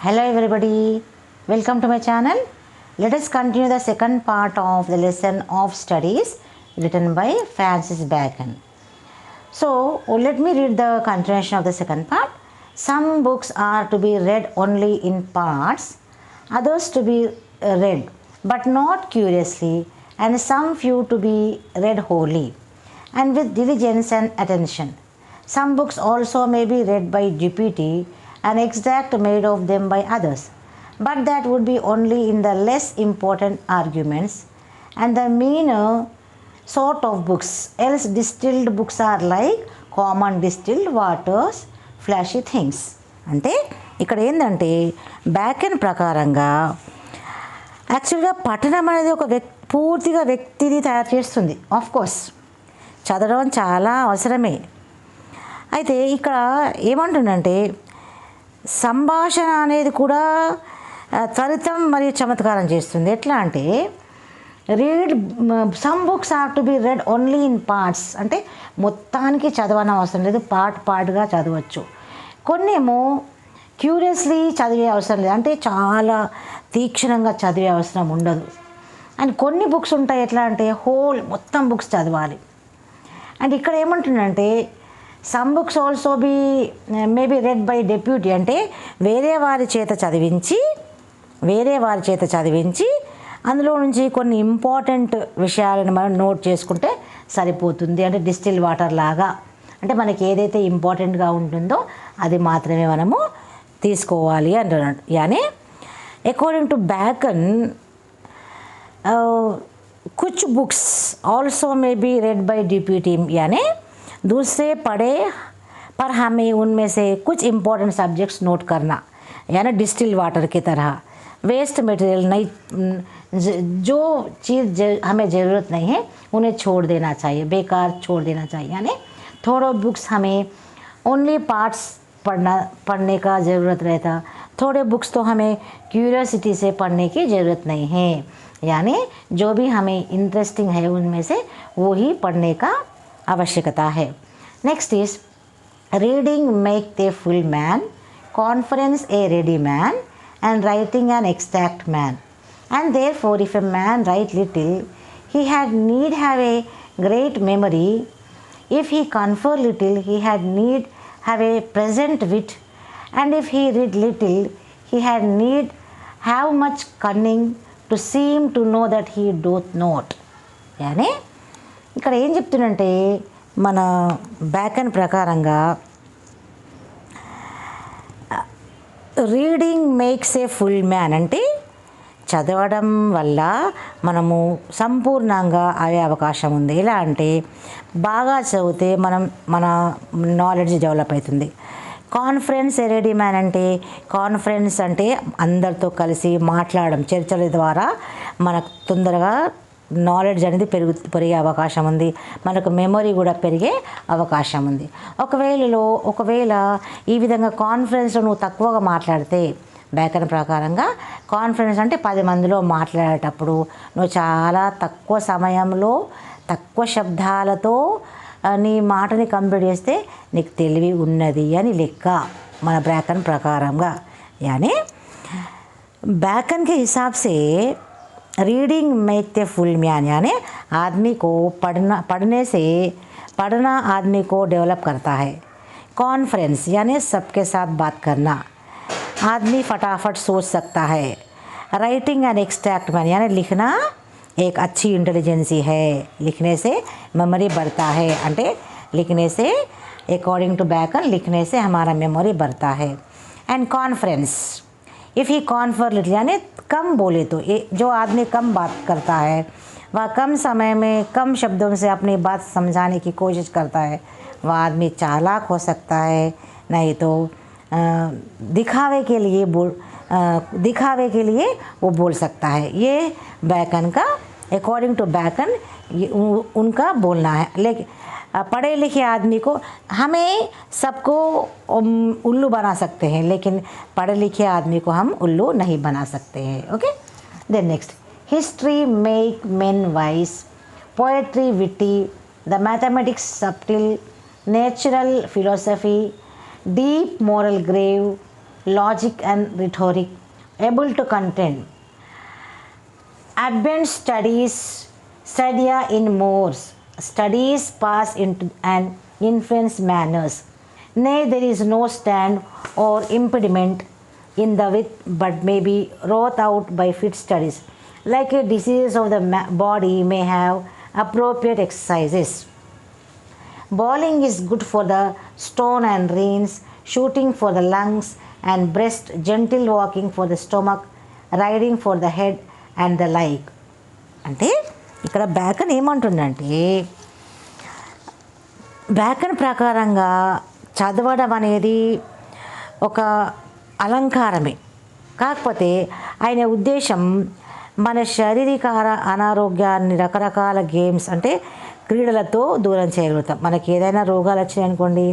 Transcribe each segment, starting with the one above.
Hello everybody, welcome to my channel. Let us continue the second part of the lesson of studies written by Francis Bacon. So let me read the continuation of the second part. Some books are to be read only in parts, others to be read but not curiously, and some few to be read wholly and with diligence and attention. Some books also may be read by deputy and extract made of them by others, but that would be only in the less important arguments and the meaner sort of books. Else distilled books are like common distilled waters, flashy things. అంటే ఇక్కడ ఏంటంటే బ్యాకెన్ ప్రకారంగా యాక్చువల్గా పఠనం అనేది ఒక పూర్తిగా వ్యక్తిని తయారు చేస్తుంది. ఆఫ్ కోర్స్ చదవడం చాలా అవసరమే. అయితే ఇక్కడ ఏమంటుందంటే సంభాషణ అనేది కూడా త్వరితం మరియు చమత్కారం చేస్తుంది. ఎట్లా అంటే read some books are to be read only in parts, అంటే మొత్తానికి చదవని అవసరం లేదు, పార్ట్గా చదవచ్చు. కొన్నేమో క్యూరియస్లీ చదివే అవసరం లేదు, అంటే చాలా తీక్షణంగా చదివే అవసరం ఉండదు. అండ్ కొన్ని బుక్స్ ఉంటాయి ఎట్లా అంటే మొత్తం బుక్స్ చదవాలి. అండ్ ఇక్కడ ఏమంటుందంటే some books also maybe red by deputy, అంటే వేరే వారి చేత చదివించి అందులో నుంచి కొన్ని ఇంపార్టెంట్ విషయాలను మనం నోట్ చేసుకుంటే సరిపోతుంది. అంటే డిస్టిల్ వాటర్ లాగా, అంటే మనకి ఏదైతే ఇంపార్టెంట్గా ఉంటుందో అది మాత్రమే మనము తీసుకోవాలి అంటున్నాడు. యానీ అకార్డింగ్ టు బ్యాకన్ कुछ books also may be read by deputy, यानी दूसरे पढ़े पर हमें उनमें से कुछ इम्पोर्टेंट सब्जेक्ट्स नोट करना, यानी डिस्टिल वाटर की तरह वेस्ट मटेरियल नहीं, जो चीज़ हमें ज़रूरत नहीं है उन्हें छोड़ देना चाहिए, बेकार छोड़ देना चाहिए. यानी थोड़े बुक्स हमें ओनली पार्ट्स पढ़ने का ज़रूरत रहता, थोड़े बुक्स तो हमें क्यूरियोसिटी से पढ़ने की ज़रूरत नहीं है, यानी जो भी हमें इंटरेस्टिंग है उनमें से वो ही पढ़ने का आवश्यकता है. Next is reading make the full man, confidence A ready man, and writing an exact man. And therefore if a man write little, he had need have a great memory. If he confer little, he had need have a present wit. And if he read little, he had need have much cunning to seem to know that he doth not. యానీ ఇక్కడ ఏం చెప్తున్నంటే మన Bacon ప్రకారంగా reading makes a full man, అంటే చదవడం వల్ల మనము సంపూర్ణంగా అయ్యే అవకాశం ఉంది. ఎలా అంటే బాగా చదివితే మన నాలెడ్జ్ డెవలప్ అవుతుంది. కాన్ఫరెన్స్ ఏ రెడీ మ్యాన్, అంటే కాన్ఫరెన్స్ అంటే అందరితో కలిసి మాట్లాడడం, చర్చల ద్వారా మనకు తొందరగా నాలెడ్జ్ అనేది పెరిగే అవకాశం ఉంది, మనకు మెమొరీ కూడా పెరిగే అవకాశం ఉంది. ఒకవేళ ఈ విధంగా కాన్ఫరెన్స్లో నువ్వు తక్కువగా మాట్లాడితే, బ్యాకరణ ప్రకారంగా కాన్ఫరెన్స్ అంటే 10 మందిలో మాట్లాడేటప్పుడు నువ్వు చాలా తక్కువ సమయంలో తక్కువ శబ్దాలతో నీ మాటని కంప్లీట్ చేస్తే నీకు తెలివి ఉన్నది అని లెక్క మన బ్యాకన్ ప్రకారంగా. यानी बैकन के हिसाब से reading make the full man, यानी आदमी को पढ़ना आदमी को डेवलप करता है. कॉन्फ्रेंस यानी सबके साथ बात करना, आदमी फटाफट सोच सकता है. राइटिंग एंड एक्सट्रैक्ट मैन, यानी लिखना एक अच्छी इंटेलिजेंसी है, लिखने से मेमोरी बढ़ता है. అంటే लिखने से अकॉर्डिंग टू बैकन लिखने से हमारा मेमोरी बढ़ता है. And conference if he confer little, यानी कम बोले तो जो आदमी कम बात करता है वह कम समय में कम शब्दों से अपनी बात समझाने की कोशिश करता है, वह आदमी चालाक हो सकता है. नहीं तो दिखावे के लिए वो बोल सकता है. ये बैकन का अकॉर्डिंग टू बैकन उनका बोलना है. लेकिन पढ़े लिखे आदमी को हमें सबको उल्लू बना सकते हैं, लेकिन पढ़े लिखे आदमी को हम उल्लू नहीं बना सकते हैं. Okay, then next, history make men wise, poetry witty, the mathematics subtle, natural philosophy, deep moral grave, logic and rhetoric, able to contend. Advanced studia in mores, studies pass into and influence manners. Nay, there is no stand or impediment in the wit, but may be wrought out by fit studies. Like a disease of the body may have appropriate exercises. Bowling is good for the stone and reins, shooting for the lungs and breast, gentle walking for the stomach, riding for the head and the like. అంటే ఇక్కడ Bacon ఏమంటుందంటే, Bacon ప్రకారంగా చదవడం అనేది ఒక అలంకారమే. కాకపోతే ఆయన ఉద్దేశం మన శారీరక అనారోగ్యాన్ని రకరకాల గేమ్స్ అంటే క్రీడలతో దూరం చేయగలుగుతాం. మనకి ఏదైనా రోగాలు వచ్చినాయనుకోండి,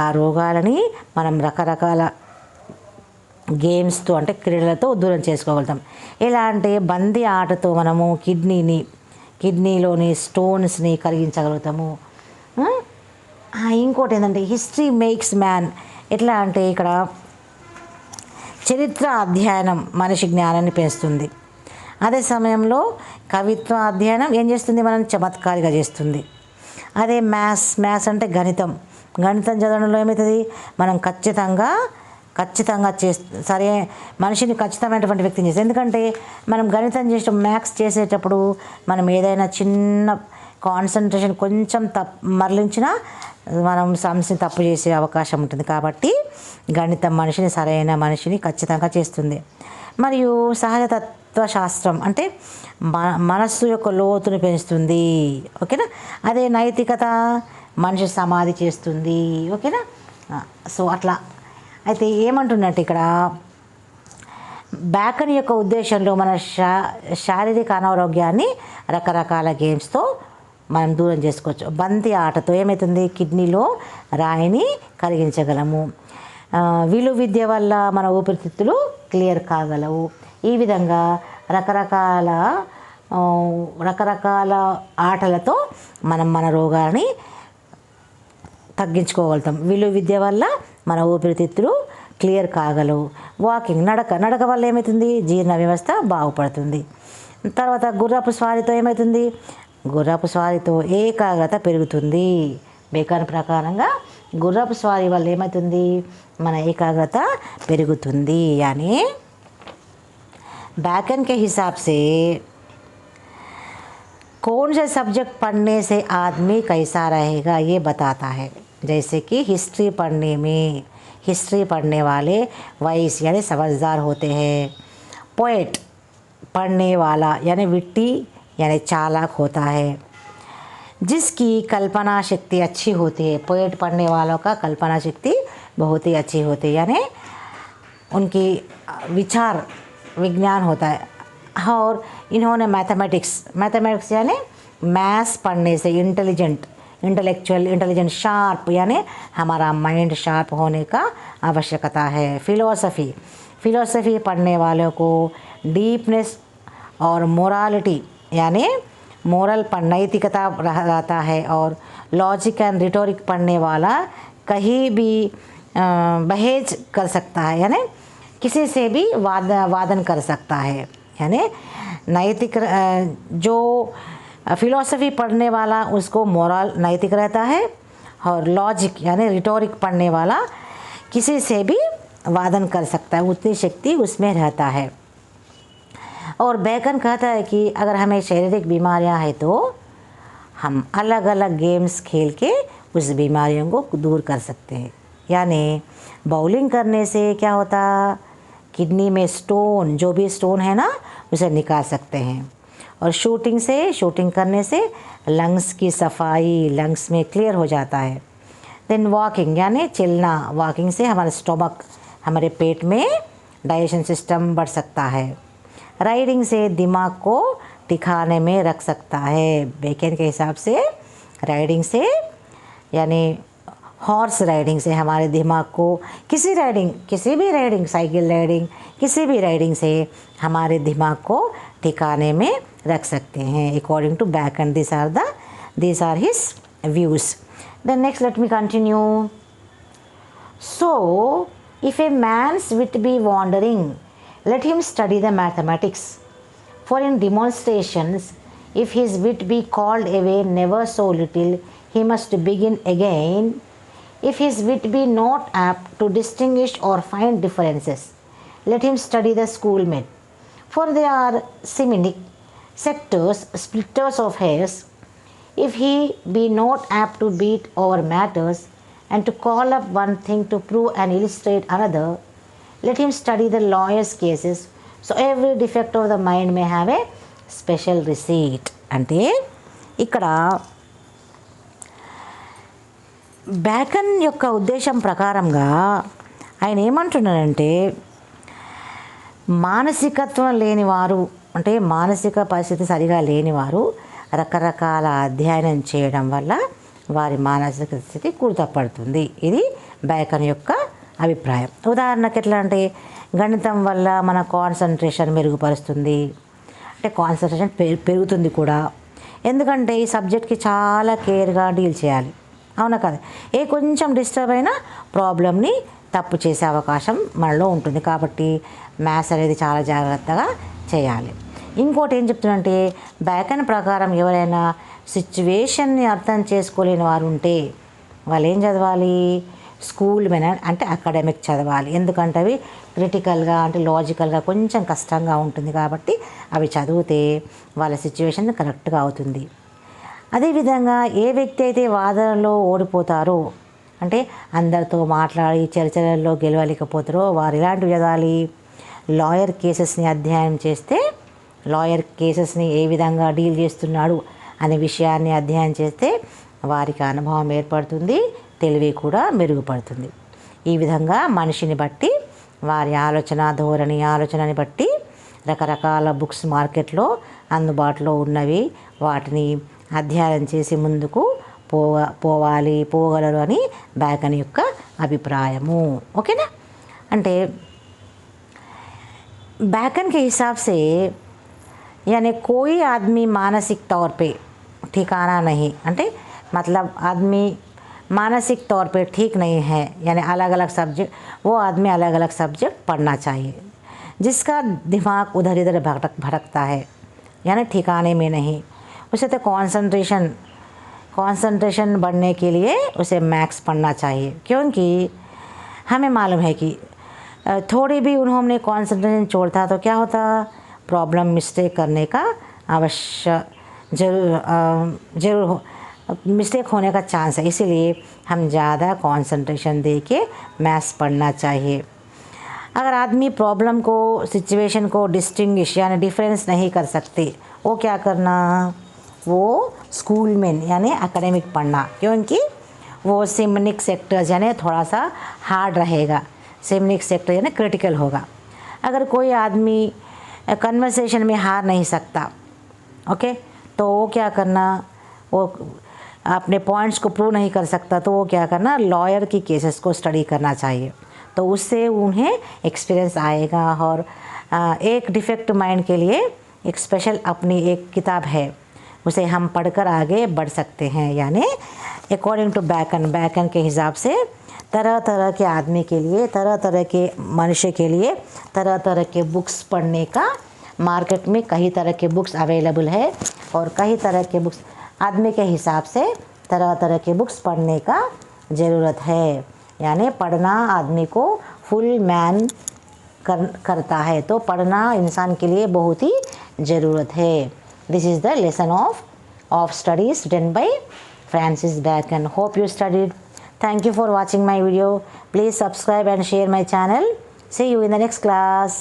ఆ రోగాలని మనం రకరకాల గేమ్స్తో అంటే క్రీడలతో దూరం చేసుకోగలుగుతాం. ఎలా అంటే బందీ ఆటతో మనము కిడ్నీలోని స్టోన్స్ని కరిగించగలుగుతాము. ఇంకోటి ఏంటంటే హిస్టరీ మేక్స్ మ్యాన్. ఎట్లా అంటే ఇక్కడ చరిత్ర అధ్యయనం మనిషి జ్ఞానాన్ని పెంచుతుంది. అదే సమయంలో కవిత్వ అధ్యయనం ఏం చేస్తుంది, మనం చమత్కారిగా చేస్తుంది. అదే మ్యాథ్స్ అంటే గణితం చదవడంలో ఏమవుతుంది, మనం ఖచ్చితంగా సరే మనిషిని ఖచ్చితమైనటువంటి వ్యక్తిని చేస్తుంది. ఎందుకంటే మనం గణితం మ్యాథ్స్ చేసేటప్పుడు మనం ఏదైనా చిన్న కాన్సన్ట్రేషన్ కొంచెం మరలించినా మనం సమస్యని తప్పు చేసే అవకాశం ఉంటుంది. కాబట్టి గణితం సరైన మనిషిని ఖచ్చితంగా చేస్తుంది. మరియు సహజ తత్వశాస్త్రం అంటే మనస్సు యొక్క లోతుని పెంచుతుంది. ఓకేనా. అదే నైతికత మనిషి సమాధి చేస్తుంది. ఓకేనా. సో అట్లా అయితే ఏమంటున్నట్టు ఇక్కడ బ్యాకన్ యొక్క ఉద్దేశంలో మన శారీరక అనారోగ్యాన్ని రకరకాల గేమ్స్తో మనం దూరం చేసుకోవచ్చు. బంతి ఆటతో ఏమవుతుంది, కిడ్నీలో రాయిని కరిగించగలము. విలువిద్య వల్ల మన ఊపిరితిత్తులు క్లియర్ కాగలవు. ఈ విధంగా రకరకాల ఆటలతో మనం మన రోగాన్ని తగ్గించుకోగలుగుతాం. విలువిద్య వల్ల మన ఊపిరితిత్తులు క్లియర్ కాగలవు. వాకింగ్ నడక వల్ల ఏమవుతుంది, జీర్ణ వ్యవస్థ బాగుపడుతుంది. తర్వాత గుర్రపు స్వారీతో ఏమవుతుంది, గుర్రపు స్వారీతో ఏకాగ్రత పెరుగుతుంది. బేకాన్ ప్రకారంగా గుర్రపు స్వారీ వల్ల ఏమవుతుంది, మన ఏకాగ్రత పెరుగుతుంది. यानी बैकन के हिसाब से कौन से सब्जेक्ट पढ़ने से आदमी कैसा रहेगा ये बताता है. जैसे कि हिस्ट्री पढ़ने वाले वाइस यानी समझदार होते हैं. पोएट पढ़ने वाला यानी विट्टी यानी चालाक होता है. जिसकी कल्पना शक्ति अच्छी होती है. पोएट पढ़ने वालों का कल्पना शक्ति बहुत ही अच्छी होती है, यानी उनकी विचार विज्ञान होता है. और इन्होंने मैथमेटिक्स यानी मैथ्स पढ़ने से इंटेलेक्चुअल इंटेलिजेंट शार्प यानी हमारा माइंड शार्प होने का आवश्यकता है. फिलोसफी पढ़ने वालों को डीपनेस और मोरालिटी यानी मोरल नैतिकता रहता है. और लॉजिक एंड रिटोरिक पढ़ने वाला कहीं भी बहेज कर सकता है, यानी किसी से भी वादन कर सकता है. यानी नैतिक जो फिलॉसफी पढ़ने वाला उसको मोरल नैतिक रहता है, और लॉजिक यानी रिटोरिक पढ़ने वाला किसी से भी वादन कर सकता है, उतनी शक्ति उसमें रहता है. और बैकन कहता है कि अगर हमें शारीरिक बीमारियां हैं तो हम अलग अलग गेम्स खेल के उस बीमारियों को दूर कर सकते हैं. यानी बाउलिंग करने से क्या होता, किडनी में स्टोन जो भी स्टोन है ना उसे निकाल सकते हैं. और शूटिंग करने से लंग्स की सफाई, लंग्स में क्लियर हो जाता है. देन वॉकिंग यानी चलना, वॉकिंग से हमारा स्टमक हमारे पेट में डाइजेशन सिस्टम बढ़ सकता है. राइडिंग से दिमाग को ठिकाने में रख सकता है. बेकन के हिसाब से राइडिंग से यानी हॉर्स राइडिंग से हमारे दिमाग को किसी भी राइडिंग साइकिल राइडिंग किसी भी राइडिंग से हमारे दिमाग को ठिकाने में रख सकते हैं. According to Bacon these are his views. Then next let me continue. So If a man's wit be wandering, let him study the mathematics. For in demonstrations, if his wit be called away never so little, he must begin again. If his wit be not apt to distinguish or find differences, let him study the schoolmen. For they are semintic sectors, splitters of hairs. If he be not apt to beat over matters, and to call up one thing to prove and illustrate another, let him study the lawyer's cases. So every defect of the mind may have a special receipt. అంటే ఇక్కడ Bacon యొక్క ఉద్దేశం ప్రకారంగా ఆయన ఏమంటున్నాడంటే, మానసికత్వం లేనివారు అంటే మానసిక పరిస్థితి సరిగా లేనివారు రకరకాల అధ్యయనం చేయడం వల్ల వారి మానసిక స్థితి కుదుటపడుతుంది. ఇది బ్యాకన్ యొక్క అభిప్రాయం. ఉదాహరణకు ఎట్లా అంటే, గణితం వల్ల మన కాన్సన్ట్రేషన్ మెరుగుపరుస్తుంది, అంటే కాన్సన్ట్రేషన్ పెరుగుతుంది కూడా. ఎందుకంటే ఈ సబ్జెక్ట్కి చాలా కేర్గా డీల్ చేయాలి, అవునా కదా. కొంచెం డిస్టర్బ్ అయినా ప్రాబ్లమ్ని తప్పు చేసే అవకాశం మనలో ఉంటుంది. కాబట్టి మ్యాథ్స్ అనేది చాలా జాగ్రత్తగా చేయాలి. ఇంకోటి ఏం చెప్తుందంటే, బ్యాకన్ ప్రకారం ఎవరైనా సిచ్యువేషన్ని అర్థం చేసుకోలేని వారు ఉంటే వాళ్ళు ఏం చదవాలి, స్కూల్ మెన్ అంటే అకాడమిక్ చదవాలి. ఎందుకంటే అవి క్రిటికల్గా అంటే లాజికల్గా కొంచెం కష్టంగా ఉంటుంది కాబట్టి అవి చదివితే వాళ్ళ సిచ్యువేషన్ కరెక్ట్గా అవుతుంది. అదేవిధంగా ఏ వ్యక్తి అయితే వాదనలో ఓడిపోతారో అంటే అందరితో మాట్లాడి చర్చలలో గెలవలేకపోతారో వారు ఇలాంటివి చదవాలి. లాయర్ కేసెస్ని అధ్యయనం చేస్తే లాయర్ కేసెస్ని ఏ విధంగా డీల్ చేస్తున్నాడు అనే విషయాన్ని అధ్యయనం చేస్తే వారికి అనుభవం ఏర్పడుతుంది, తెలివి కూడా మెరుగుపడుతుంది. ఈ విధంగా మనిషిని బట్టి వారి ఆలోచనని బట్టి రకరకాల బుక్స్ మార్కెట్లో అందుబాటులో ఉన్నవి, వాటిని అధ్యయనం చేసి ముందుకు పోగలరు అని బ్యాకన్ యొక్క అభిప్రాయము. ఓకేనా. అంటే बैकन के हिसाब से यानी कोई आदमी मानसिक तौर पे ठिकाना नहीं, అంటే मतलब आदमी मानसिक तौर पे ठीक नहीं है, यानी अलग अलग सब्जेक्ट वो आदमी अलग अलग सब्जेक्ट पढ़ना चाहिए. जिसका दिमाग उधर इधर भटकता है यानी ठिकाने में नहीं, उसे तो कंसंट्रेशन बढ़ने के लिए उसे मैथ्स पढ़ना चाहिए. क्योंकि हमें मालूम है कि थोड़ी भी उन्होंने कंसंट्रेशन छोड़ता तो क्या होता, प्रॉब्लम मिस्टेक करने का अवश्य जरूर मिस्टेक होने का चांस है. इसीलिए हम ज़्यादा कंसंट्रेशन दे के मैथ्स पढ़ना चाहिए. अगर आदमी प्रॉब्लम को सिचुएशन को डिस्टिंग्विश यानी डिफरेंस नहीं कर सकते, वो क्या करना, वो स्कूल में यानी एकेडमिक पढ़ना. क्योंकि वो सिम्निक सेक्टर्स यानी थोड़ा सा हार्ड रहेगा, सिम्निक सेक्टर यानी क्रिटिकल होगा. अगर कोई आदमी कन्वर्सेशन में हार नहीं सकता, ओके, तो वो क्या करना, वो अपने पॉइंट्स को प्रूव नहीं कर सकता, तो वो क्या करना, लॉयर की केसेस को स्टडी करना चाहिए. तो उससे उन्हें एक्सपीरियंस आएगा. और एक डिफेक्ट माइंड के लिए एक स्पेशल अपनी एक किताब है, उसे हम पढ़कर आगे बढ़ सकते हैं. यानी अकॉर्डिंग टू बैकन के हिसाब से तरह तरह के आदमी के लिए, तरह तरह के मनुष्य के लिए तरह तरह के बुक्स पढ़ने का मार्केट में कई तरह के बुक्स अवेलेबल है. और कई तरह के बुक्स आदमी के हिसाब से तरह तरह के बुक्स पढ़ने का ज़रूरत है. यानी पढ़ना आदमी को फुल मैन करता है, तो पढ़ना इंसान के लिए बहुत ही ज़रूरत है. This is the lesson of studies written by Francis Bacon. Hope you studied. Thank you for watching my video. Please subscribe and share my channel. See you in the next class.